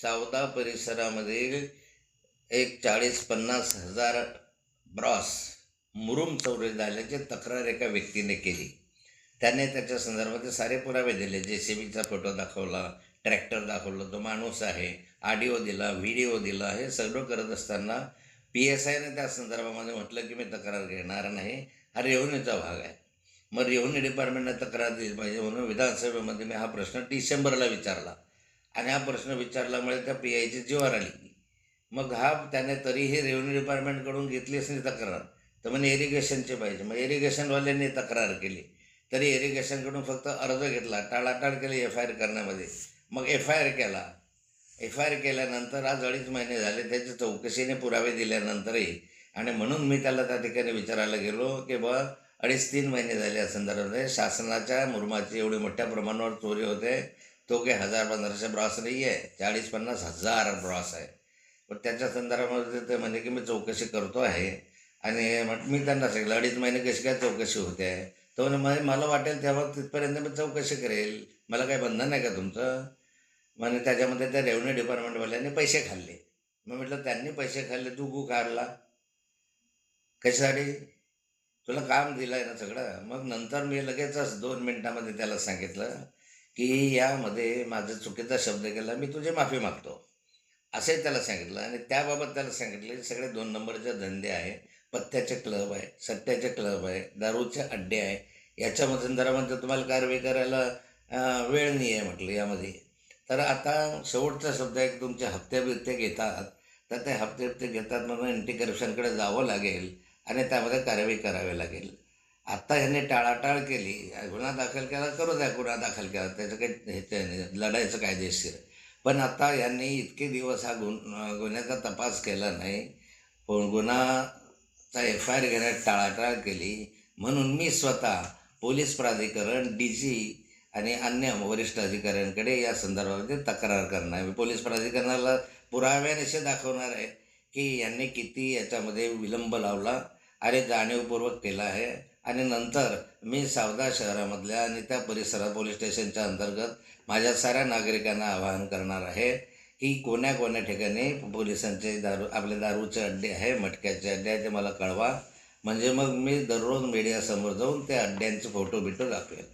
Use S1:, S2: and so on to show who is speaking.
S1: सावदा परिसरामध्ये एक 40-50 हजार ब्रॉस मुरुम चोरी झाल्याची तक्रार एका व्यक्तीने केली. त्याने त्याच्या संदर्भात सारे पुरावे दिले. JCBचा फोटो दाखवला, ट्रॅक्टर दाखवलं, तो माणूस आहे, ऑडिओ दिला, व्हिडिओ दिला. हे सगळं करत असताना PSIने त्या संदर्भामध्ये म्हटलं की मी तक्रार घेणार नाही, हा रेव्हन्यूचा भाग आहे. मग रेव्हन्यू डिपार्टमेंटने तक्रार दिली पाहिजे म्हणून विधानसभेमध्ये मी हा प्रश्न डिसेंबरला विचारला आणि हा प्रश्न विचारल्यामुळे त्या PIची जीवावर आली. मग त्याने तरीही रेव्हन्यू डिपार्टमेंटकडून घेतलीच नाही तक्रार, तर म्हणे इरिगेशनचे पाहिजे. मग इरिगेशनवाल्यांनी तक्रार केली, तरी इरिगेशनकडून फक्त अर्ज घेतला, टाळाटाळ केली FIR करण्यामध्ये. मग FIR केल्यानंतर आज 2.5 महिने झाले, त्याच्या चौकशीने पुरावे दिल्यानंतरही. आणि म्हणून मी त्याला त्या ठिकाणी विचारायला गेलो की 2.5-3 महिने झाले या संदर्भामध्ये शासनाच्या मुरुमाची एवढी मोठ्या प्रमाणावर चोरी होते. तो काही 1000-1500 ब्रॉस नाही आहे, 40-50 हजार ब्रॉस आहे. पण त्याच्या संदर्भामध्ये ते म्हणजे की मी चौकशी करतो आहे. आणि मी त्यांना सांगितलं 2.5 महिने कशी काय चौकशी होते आहे. तो म्हणजे मला वाटेल तेव्हा तिथपर्यंत मी चौकशी करेल, मला काही बंधन आहे का तुमचं. म्हणजे त्याच्यामध्ये त्या रेव्हन्यू डिपार्टमेंटवाल्यांनी पैसे खाल्ले. मग म्हटलं त्यांनी पैसे खाल्ले, तू गु काढला कशासाठी, तुला काम दिलं आहे ना सगळं. मग नंतर मी लगेचच 2 मिनिटामध्ये त्याला सांगितलं की यामध्ये माझा चुकीचा शब्द केला, मी तुझी माफी मागतो, असंही त्याला सांगितलं. आणि त्याबाबत त्याला सांगितलं की सगळे 2 नंबरचे धंदे आहे, पत्त्याचे क्लब आहे, सट्ट्याचे क्लब आहे, दारूचे अड्डे आहे, याच्यामधून जरा म्हणजे तुम्हाला कारवाई करायला वेळ नाही आहे म्हटलं यामध्ये. तर आता शेवटचा शब्द आहे की तुमचे हप्ते घेतात, तर ते हप्ते घेतात म्हणून अँटी करप्शनकडे जावं लागेल आणि त्यामध्ये कारवाई करावी लागेल. आत्ता ह्यांनी टाळाटाळ केली, गुन्हा दाखल केला, करू द्या गुन्हा दाखल केला, त्याचं काही हे लढायचं कायदेशीर. पण आता यांनी इतके दिवस हा गुन्ह्याचा तपास केला नाही, पण गुन्हाचा FIR घेण्यात टाळाटाळ केली. म्हणून मी स्वतः पोलीस प्राधिकरण, DG आणि अन्य वरिष्ठ अधिकाऱ्यांकडे या संदर्भामध्ये तक्रार करणार. मी पोलीस प्राधिकरणाला पुराव्यानिशी दाखवणार आहे की यांनी किती याच्यामध्ये विलंब लावला आणि जाणीवपूर्वक केला आहे. आणि नंतर मी सावदा शहरामधल्या आणि त्या परिसरात पोलीस स्टेशनच्या अंतर्गत माझ्या साऱ्या नागरिकांना आवाहन करणार आहे की कोण्या ठिकाणी पोलिसांचे आपले दारूचे अड्डे आहे, मटक्याचे अड्डे आहे, ते मला कळवा. म्हणजे मग मी दररोज मीडियासमोर जाऊन त्या अड्ड्यांचे फोटो दाखवेल.